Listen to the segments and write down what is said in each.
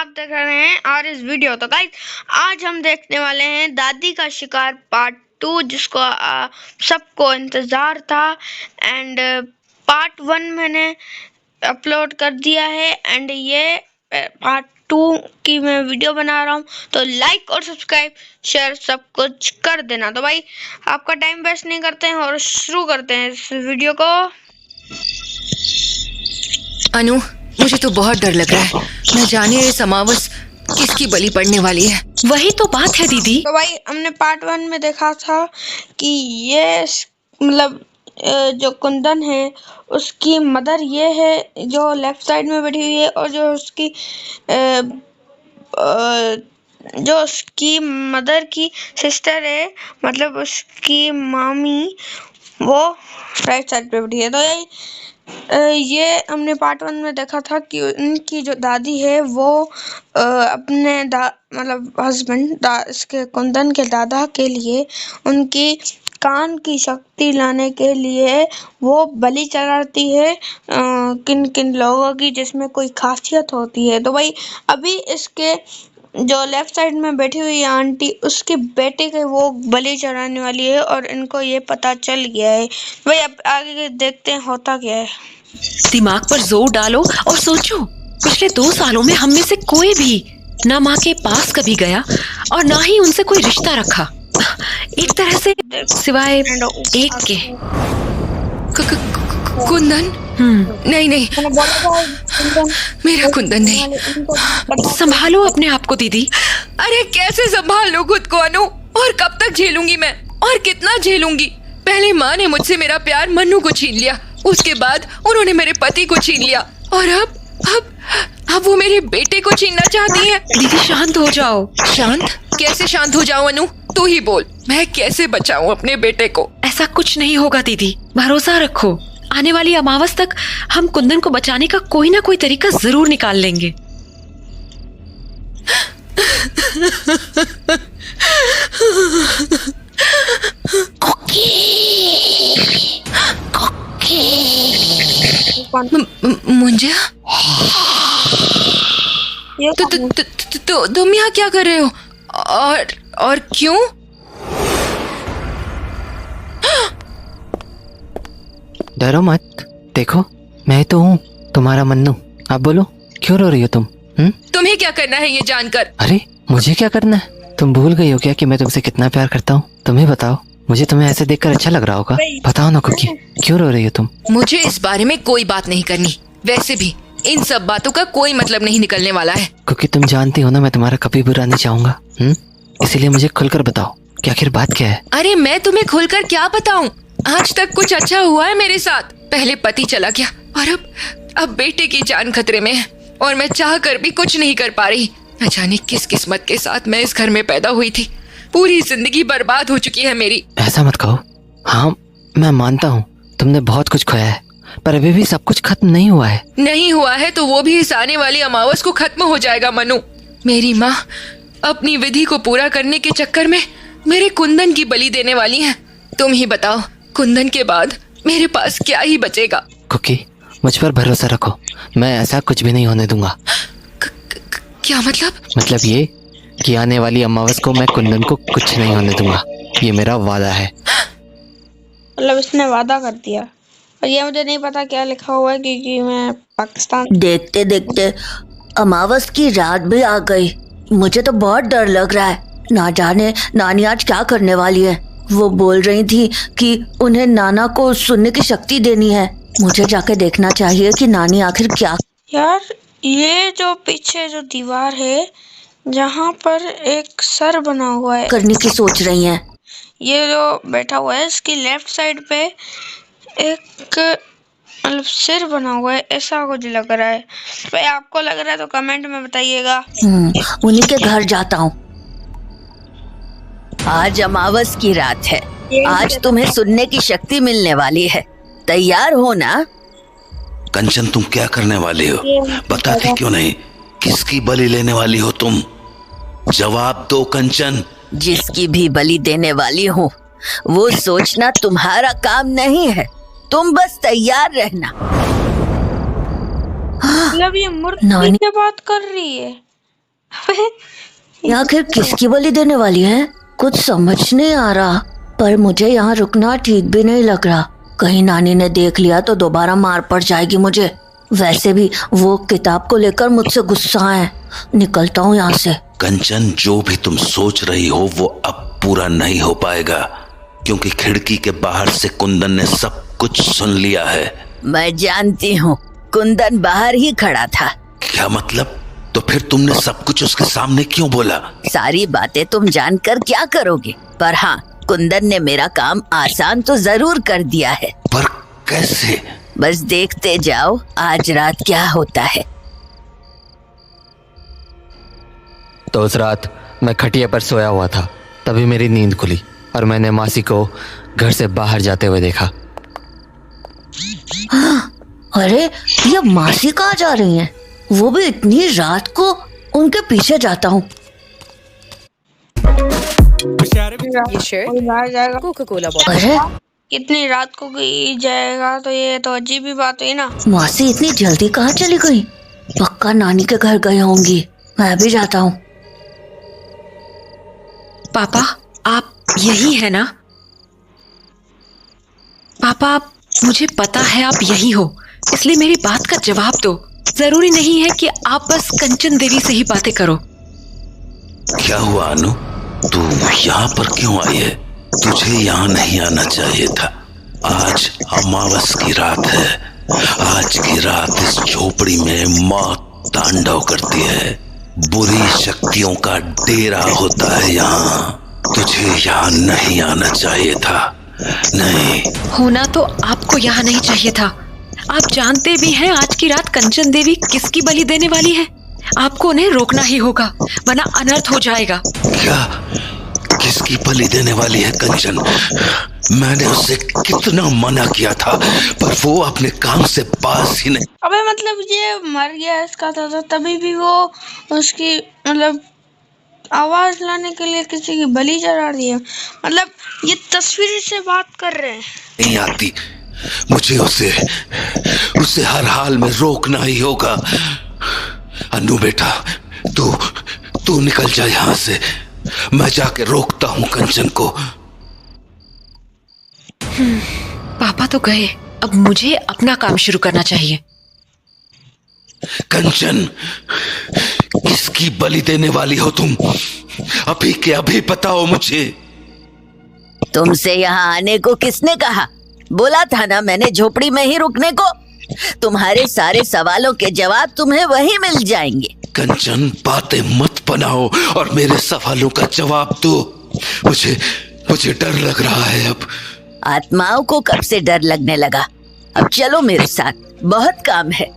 आप देख रहे हैं और इस वीडियो। तो गाइस आज हम देखने वाले हैं दादी का शिकार पार्ट 2, जिसको सबको इंतज़ार था। एंड पार्ट 1 मैंने अपलोड कर दिया है एंड ये पार्ट 2 की मैं वीडियो बना रहा हूँ। तो लाइक और सब्सक्राइब शेयर सब कुछ कर देना। तो भाई आपका टाइम वेस्ट नहीं करते हैं और शुरू करते हैं इस वीडियो को। अनु, मुझे तो बहुत डर लग रहा है। न जाने ये अमावस किसकी बलि पड़ने वाली है। वही तो बात है दीदी। तो भाई हमने पार्ट 1 में देखा था कि ये मतलब जो कुंदन है उसकी मदर ये है जो लेफ्ट साइड में बैठी हुई है, और जो उसकी मदर की सिस्टर है, मतलब उसकी मामी, वो राइट साइड पे बैठी है। तो ये हमने पार्ट 1 में देखा था कि उनकी जो दादी है वो अपने मतलब हस्बैंड इसके कुंदन के दादा के लिए उनकी कान की शक्ति लाने के लिए वो बलि चढ़ाती है किन किन लोगों की जिसमें कोई खासियत होती है। तो भाई अभी इसके जो लेफ्ट साइड में बैठी हुई आंटी, उसके बेटे के वो बलि चढ़ाने वाली है और इनको ये पता चल गया है। भाई अब आगे देखते हैं होता क्या है। दिमाग पर जोर डालो और सोचो, पिछले 2 सालों में हम में से कोई भी ना माँ के पास कभी गया और ना ही उनसे कोई रिश्ता रखा, एक तरह से सिवाय एक के। कुंदन? नहीं, मेरा कुंदन नहीं। संभालो अपने आप को दीदी। अरे कैसे संभालो खुद को अनु, और कब तक झेलूंगी मैं, और कितना झेलूंगी। पहले माँ ने मुझसे मेरा प्यार मन्नू को छीन लिया, उसके बाद उन्होंने मेरे पति को छीन लिया, और अब वो मेरे बेटे को छीनना चाहती है। दीदी शांत हो जाओ। शांत? कैसे शांत हो जाऊं अनु, तू ही बोल। मैं कैसे बचाऊं अपने बेटे को? ऐसा कुछ नहीं होगा दीदी, भरोसा रखो। आने वाली अमावस तक हम कुंदन को बचाने का कोई ना कोई तरीका जरूर निकाल लेंगे। मुंजा, तुम यहाँ क्या कर रहे हो? और क्यों? डरो मत, देखो मैं तो हूँ, तुम्हारा मन्नू। आप बोलो, क्यों रो रही हो तुम? तुम्हें क्या करना है ये जानकर? अरे मुझे क्या करना है? तुम भूल गई हो क्या कि मैं तुमसे कितना प्यार करता हूँ? तुम्हें बताओ, मुझे तुम्हें ऐसे देखकर अच्छा लग रहा होगा। बताओ ना कुकी, क्यों रो रही हो तुम? मुझे इस बारे में कोई बात नहीं करनी। वैसे भी इन सब बातों का कोई मतलब नहीं निकलने वाला है। क्योंकि तुम जानती हो ना, मैं तुम्हारा कभी बुरा नहीं चाहूंगा। इसीलिए मुझे खुलकर बताओ कि आखिर बात क्या है। अरे मैं तुम्हें खुलकर क्या बताऊं? आज तक कुछ अच्छा हुआ है मेरे साथ? पहले पति चला गया और अब बेटे की जान खतरे में है, और मैं चाह कर भी कुछ नहीं कर पा रही। न जाने किस किस्मत के साथ मैं इस घर में पैदा हुई थी। पूरी जिंदगी बर्बाद हो चुकी है मेरी। ऐसा मत कहो। हाँ मैं मानता हूँ तुमने बहुत कुछ खोया है, पर अभी भी सब कुछ खत्म नहीं हुआ है। नहीं हुआ है तो वो भी इस आने वाली अमावस को खत्म हो जाएगा मनु। मेरी माँ अपनी विधि को पूरा करने के चक्कर में मेरे कुंदन की बलि देने वाली है। तुम ही बताओ, कुंदन के बाद मेरे पास क्या ही बचेगा? कुकी, मुझ पर भरोसा रखो, मैं ऐसा कुछ भी नहीं होने दूंगा। क्या मतलब? मतलब ये कि आने वाली अमावस को मैं कुंदन को कुछ नहीं होने दूंगा। ये मेरा वादा है। मतलब इसने वादा कर दिया, और ये मुझे नहीं पता क्या लिखा हुआ है क्योंकि मैं पाकिस्तान। देखते देखते अमावस की रात भी आ गई। मुझे तो बहुत डर लग रहा है। ना जाने नानी आज क्या करने वाली है। वो बोल रही थी कि उन्हें नाना को सुनने की शक्ति देनी है। मुझे जाके देखना चाहिए कि नानी आखिर क्या। यार ये जो पीछे जो दीवार है जहाँ पर एक सर बना हुआ है करने की सोच रही हैं। ये जो बैठा हुआ है इसकी लेफ्ट साइड पे एक मतलब सिर बना हुआ है, ऐसा कुछ लग रहा है। भाई आपको लग रहा है तो कमेंट में बताइएगा। उन्हीं के घर जाता हूँ। आज अमावस की रात है। आज तुम्हें सुनने की शक्ति मिलने वाली है। तैयार हो ना? कंचन तुम क्या करने वाली हो? बताती क्यों नहीं? किसकी बलि लेने वाली हो तुम? जवाब दो कंचन। जिसकी भी बलि देने वाली हूँ वो सोचना तुम्हारा काम नहीं है। तुम बस तैयार रहना। मतलब ये मूर्ति से बात कर रही है। आखिर किसकी बलि देने वाली है? कुछ समझ नहीं आ रहा, पर मुझे यहाँ रुकना ठीक भी नहीं लग रहा। कहीं नानी ने देख लिया तो दोबारा मार पड़ जाएगी मुझे। वैसे भी वो किताब को लेकर मुझसे गुस्सा है। निकलता हूँ यहाँ से। कंचन, जो भी तुम सोच रही हो वो अब पूरा नहीं हो पाएगा, क्योंकि खिड़की के बाहर से कुंदन ने सब कुछ सुन लिया है। मैं जानती हूँ, कुंदन बाहर ही खड़ा था। क्या मतलब? तो फिर तुमने सब कुछ उसके सामने क्यों बोला? सारी बातें तुम जानकर क्या करोगे? पर हाँ, कुंदन ने मेरा काम आसान तो जरूर कर दिया है। पर कैसे? बस देखते जाओ आज रात क्या होता है। तो उस रात मैं खटिया पर सोया हुआ था, तभी मेरी नींद खुली और मैंने मासी को घर से बाहर जाते हुए देखा। अरे ये मासी कहाँ जा रही हैं? वो भी इतनी रात को? उनके पीछे जाता हूँ। ये शर्ट बाहर जाएगा। कोका-कोला अरे इतनी रात को कोई जाएगा तो ये तो अजीब ही बात हुई ना। मासी इतनी जल्दी कहाँ चली गई? पक्का नानी के घर गई होंगी। मैं भी जाता हूँ। पापा, आप यही है ना? पापा, मुझे पता है आप यही हो, इसलिए मेरी बात का जवाब दो। जरूरी नहीं है कि आप बस कंचन देवी से ही बातें करो। क्या हुआ अनु? तू यहाँ पर क्यों आई है? तुझे यहाँ नहीं आना चाहिए था। आज अमावस की रात है। आज की रात इस झोपड़ी में मौत तांडव करती है। बुरी शक्तियों का डेरा होता है यहाँ। तुझे यहाँ नहीं आना चाहिए था। नहीं होना तो आपको यहाँ नहीं चाहिए था। आप जानते भी हैं आज की रात कंचन देवी किसकी बलि देने वाली है। आपको उन्हें रोकना ही होगा, वरना अनर्थ हो जाएगा। क्या? किसकी बलि देने वाली है कंचन? मैंने उससे कितना मना किया था, पर वो अपने काम से बाज ही नहीं। अबे मतलब ये मर गया इसका था, तभी भी वो उसकी मतलब आवाज लाने के लिए किसी की बलि चढ़ा रही है। मतलब ये तस्वीर से बात कर रहे हैं। नहीं आती, मुझे उसे हर हाल में रोकना ही होगा। अनु बेटा, तू निकल जा यहाँ से। मैं जाके रोकता हूँ कंचन को। पापा तो गए, अब मुझे अपना काम शुरू करना चाहिए। कंचन, किसकी बलि देने वाली हो तुम? अभी के अभी बताओ मुझे। तुमसे यहाँ आने को किसने कहा? बोला था ना मैंने झोपड़ी में ही रुकने को। तुम्हारे सारे सवालों के जवाब तुम्हें वहीं मिल जाएंगे। कंचन, बातें मत बनाओ और मेरे सवालों का जवाब दो। मुझे डर लग रहा है अब। आत्माओं को कब से डर लगने लगा? अब चलो मेरे साथ, बहुत काम है।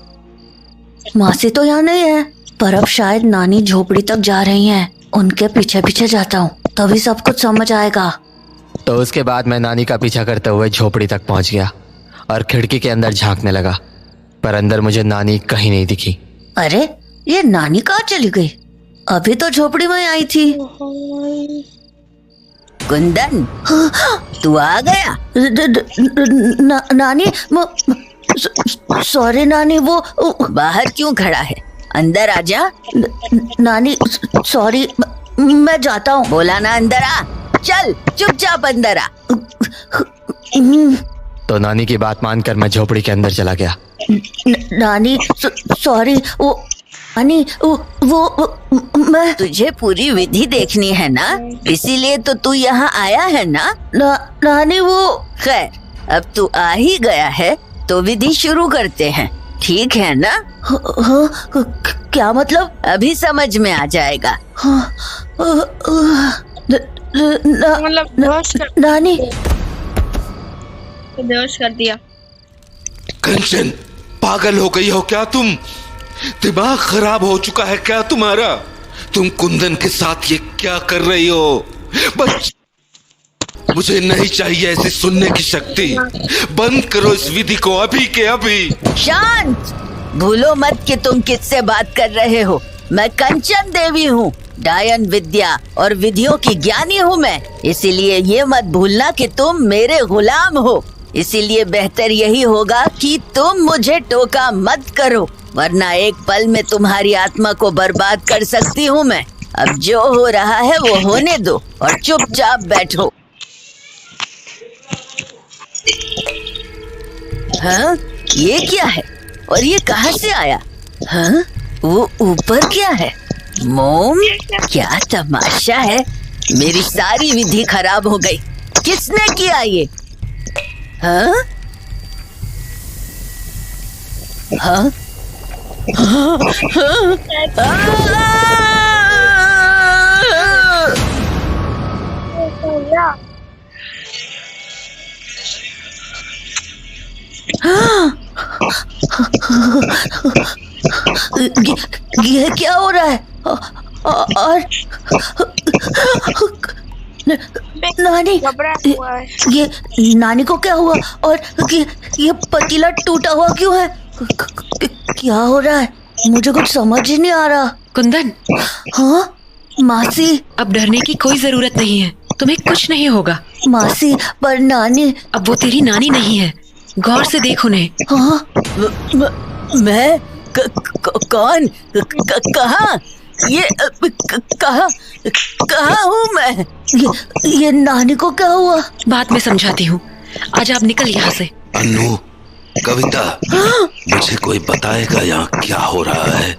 मासी तो यहाँ नहीं है, पर अब शायद नानी झोपड़ी तक जा रही हैं। उनके पीछे पीछे जाता हूँ, तभी सब कुछ समझ आएगा। तो उसके बाद मैं नानी का पीछा करते हुए झोपड़ी तक पहुंच गया और खिड़की के अंदर झांकने लगा, पर अंदर मुझे नानी कहीं नहीं दिखी। अरे ये नानी कहाँ चली गई? अभी तो झोपड़ी में आई थी। कुंदन, तू आ गया? नानी, सॉरी नानी, वो बाहर क्यों खड़ा है? अंदर आ जा। नानी सॉरी, मैं जाता हूँ। बोला ना अंदर आ। चल चुपचाप अंदर आ। तो नानी की बात मानकर मैं झोपड़ी के अंदर चला गया। नानी सॉरी, वो मैं तुझे पूरी विधि देखनी है ना, इसीलिए तो तू यहाँ आया है ना? नानी वो खैर, अब तू आ ही गया है तो विधि शुरू करते हैं, ठीक है ना? क्या मतलब? अभी समझ में आ जाएगा। मतलब नानी बेहोश कर दिया। कंचन, पागल हो गई हो क्या तुम? दिमाग खराब हो चुका है क्या तुम्हारा? तुम कुंदन के साथ ये क्या कर रही हो? बस मुझे नहीं चाहिए ऐसी सुनने की शक्ति। बंद करो इस विधि को अभी के अभी। शांत, भूलो मत कि तुम किससे बात कर रहे हो। मैं कंचन देवी हूँ, डायन विद्या और विधियों की ज्ञानी हूँ मैं। इसीलिए ये मत भूलना कि तुम मेरे गुलाम हो। इसीलिए बेहतर यही होगा कि तुम मुझे टोका मत करो। वरना एक पल में तुम्हारी आत्मा को बर्बाद कर सकती हूँ मैं। अब जो हो रहा है वो होने दो और चुपचाप बैठो। हाँ, ये क्या है और ये कहाँ से आया? हाँ, वो ऊपर क्या है? मोम? क्या तमाशा है, मेरी सारी विधि खराब हो गई। किसने किया ये? हाँ? हाँ? ये क्या हो रहा है? और नानी, ये नानी को क्या हुआ? और ये पतीला टूटा हुआ क्यों है? क्या हो रहा है? मुझे कुछ समझ ही नहीं आ रहा। कुंदन। हाँ मासी, अब डरने की कोई जरूरत नहीं है, तुम्हें कुछ नहीं होगा। मासी, पर नानी। अब वो तेरी नानी नहीं है, गौर से देख उन्हें। हाँ? मैं कौन? कहाँ? ये कहाँ हूँ मैं? ये नानी को क्या हुआ? बाद में समझाती हूँ, आज आप निकल यहाँ से। अनु, कविता, मुझे कोई बताएगा यहाँ क्या हो रहा है?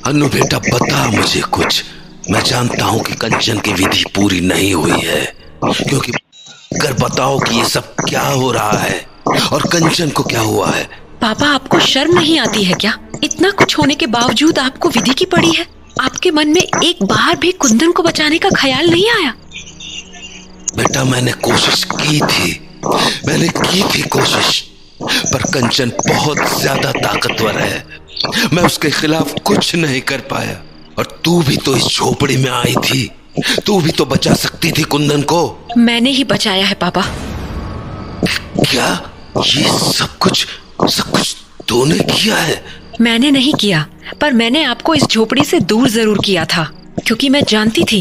अनु बेटा, बता मुझे कुछ। मैं जानता हूँ कि कंचन की विधि पूरी नहीं हुई है, क्योंकि अगर बताओ कि ये सब क्या हो रहा है और कंचन को क्या हुआ है। पापा, आपको शर्म नहीं आती है क्या? इतना कुछ होने के बावजूद आपको विधि की पड़ी है। आपके मन में एक बार भी कुंदन को बचाने का ख्याल नहीं आया? बेटा, मैंने कोशिश की थी कोशिश, पर कंचन बहुत ज्यादा ताकतवर है। मैं उसके खिलाफ कुछ नहीं कर पाया। और तू भी तो इस झोपड़ी में आई थी, तू भी तो बचा सकती थी कुंदन को। मैंने ही बचाया है पापा। क्या ये सब कुछ तूने किया है? मैंने नहीं किया, पर मैंने आपको इस झोपड़ी से दूर जरूर किया था, क्योंकि मैं जानती थी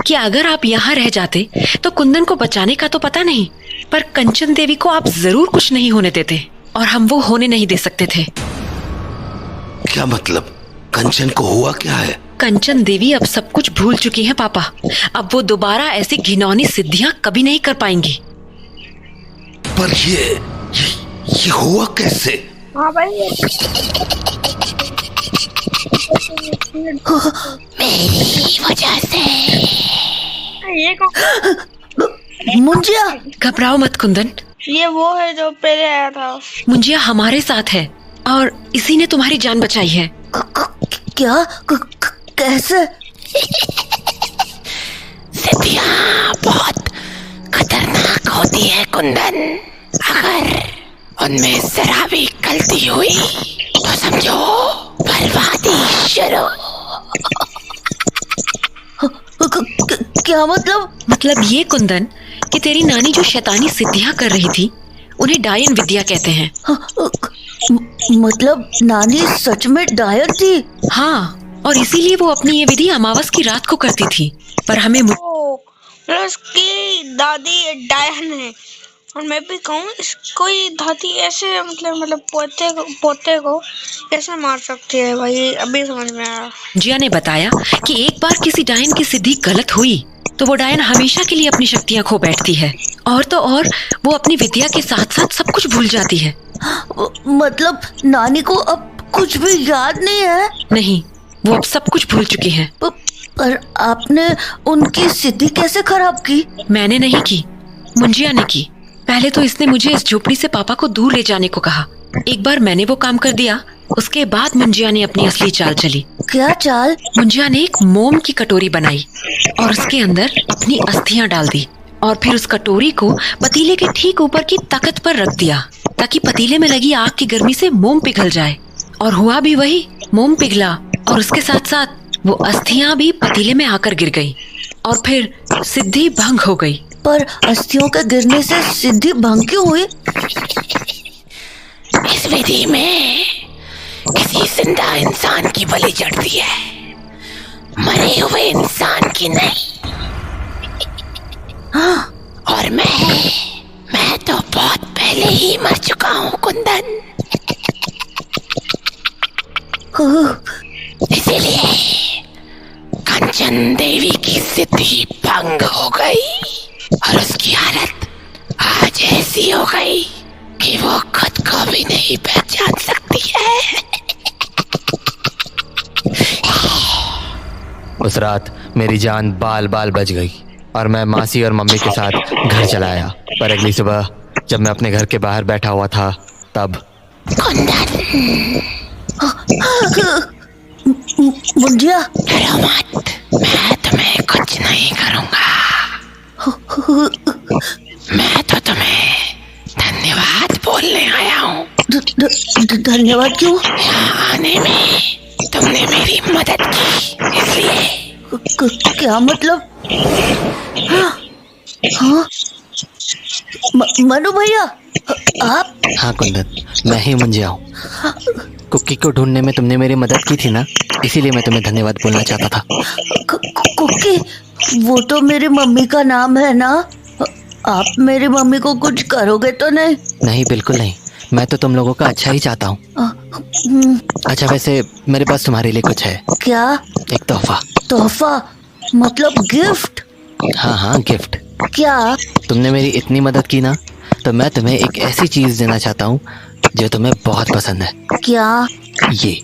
कि अगर आप यहाँ रह जाते तो कुंदन को बचाने का तो पता नहीं, पर कंचन देवी को आप जरूर कुछ नहीं होने देते, और हम वो होने नहीं दे सकते थे। क्या मतलब? कंचन को हुआ क्या है? कंचन देवी अब सब कुछ भूल चुकी हैं पापा। अब वो दोबारा ऐसी घिनौनी सिद्धियां कभी नहीं कर पाएंगी। पर ये हुआ कैसे? हाँ भाई, मेरी वजह से। ये कौन? मुंजिया। घबराओ मत कुंदन, ये वो है जो पहले आया था। मुंजिया हमारे साथ है और इसी ने तुम्हारी जान बचाई है। क्या? कैसे? सिद्धियाँ बहुत खतरनाक होती है कुंदन। अगर उनमें जरा भी गलती हुई तो समझो बर्बादी शुरू। क्या मतलब? मतलब ये कुंदन कि तेरी नानी जो शैतानी सिद्धियां कर रही थी, उन्हें डायन विद्या कहते हैं। मतलब नानी सच में डायन थी? हाँ, और इसीलिए वो अपनी ये विधि अमावस की रात को करती थी। पर हमें मतलब उसकी दादी डायन है, और मैं भी कहूँ इसको ये दादी ऐसे मतलब पोते को कैसे मार सकती है भाई, अभी समझ में आया। जिया ने बताया कि एक बार किसी डायन की सिद्धि गलत हुई तो वो डायन हमेशा के लिए अपनी शक्तियां खो बैठती है, और तो और वो अपनी विद्या के साथ साथ सब कुछ भूल जाती है। मतलब नानी को अब कुछ भी याद नहीं है? नहीं, वो अब सब कुछ भूल चुकी है। पर आपने उनकी सिद्धि कैसे खराब की? मैंने नहीं की, मुंजिया ने की। पहले तो इसने मुझे इस झोपड़ी से पापा को दूर ले जाने को कहा। एक बार मैंने वो काम कर दिया, उसके बाद मुंजिया ने अपनी असली चाल चली। क्या चाल? मुंजिया ने एक मोम की कटोरी बनाई और उसके अंदर अपनी अस्थियां डाल दी, और फिर उस कटोरी को पतीले के ठीक ऊपर की तख्त पर रख दिया ताकि पतीले में लगी आग की गर्मी से मोम पिघल जाए। और हुआ भी वही, मोम पिघला और उसके साथ साथ वो अस्थियां भी पतीले में आकर गिर गई, और फिर सिद्धि भंग हो गई। पर अस्थियों के गिरने से सिद्धि भंग क्यों हुई? इस विधि में किसी जिंदा इंसान की बलि चढ़ती है, मरे हुए इंसान की नहीं। और मैं तो बहुत पहले ही मर चुका हूँ कुंदन। इसीलिए कंचन देवी की सिद्धि भंग हो गई और उसकी हालत आज ऐसी हो गई कि वो खुद को भी नहीं पहचान सकती है। उस रात मेरी जान बाल बाल बच गई और मैं मासी और मम्मी के साथ घर चला आया। पर अगली सुबह जब मैं अपने घर के बाहर बैठा हुआ था तब मुंजिया, डरो मत, मैं तुम्हें कुछ नहीं करूंगा। मैं तो तुम्हें धन्यवाद बोलने आया हूँ। धन्यवाद क्यों? यहाँ आने में तुमने मेरी मदद की, इसलिए। क्या मतलब? हाँ? मनु भैया, आप? हाँ कुंदन, मैं ही मुंजिया हूँ। कुकी को ढूंढने में तुमने मेरी मदद की थी ना, इसीलिए मैं तुम्हें धन्यवाद बोलना चाहता था। कुकी? वो तो मेरी मम्मी का नाम है ना। आप मेरी मम्मी को कुछ करोगे तो नहीं? नहीं, बिल्कुल नहीं। मैं तो तुम लोगों का अच्छा ही चाहता हूँ। अच्छा, वैसे मेरे पास तुम्हारे लिए कुछ है। क्या? एक तोहफा। तोहफा मतलब गिफ्ट? हाँ हाँ, गिफ्ट। क्या? तुमने मेरी इतनी मदद की ना, तो मैं तुम्हें एक ऐसी चीज देना चाहता हूँ जो तुम्हें बहुत पसंद है। क्या? ये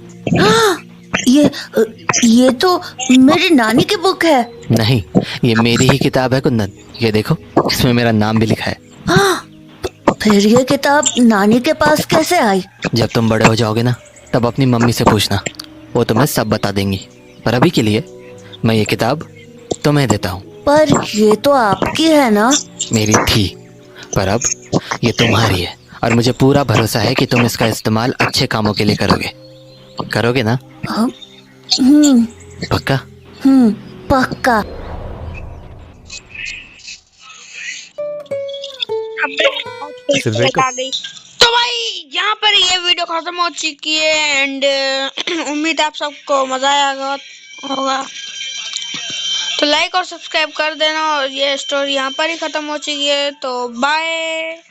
ये तो मेरी नानी की बुक है। नहीं, ये मेरी ही किताब है कुंदन। ये देखो, इसमें मेरा नाम भी लिखा है। फिर ये किताब नानी के पास कैसे आई? जब तुम बड़े हो जाओगे ना, तब अपनी मम्मी से पूछना, वो तुम्हें सब बता देंगी। पर अभी के लिए मैं ये किताब तुम्हें देता हूँ। पर ये तो आपकी है ना? मेरी थी, पर अब ये तुम्हारी है और मुझे पूरा भरोसा है कि तुम इसका इस्तेमाल अच्छे कामों के लिए करोगे ना? पक्का? पक्का। आ गई। तो भाई यहाँ पर ये वीडियो खत्म हो चुकी है एंड उम्मीद है आप सबको मजा आया होगा। तो लाइक और सब्सक्राइब कर देना और ये स्टोरी यहाँ पर ही खत्म हो चुकी है। तो बाय।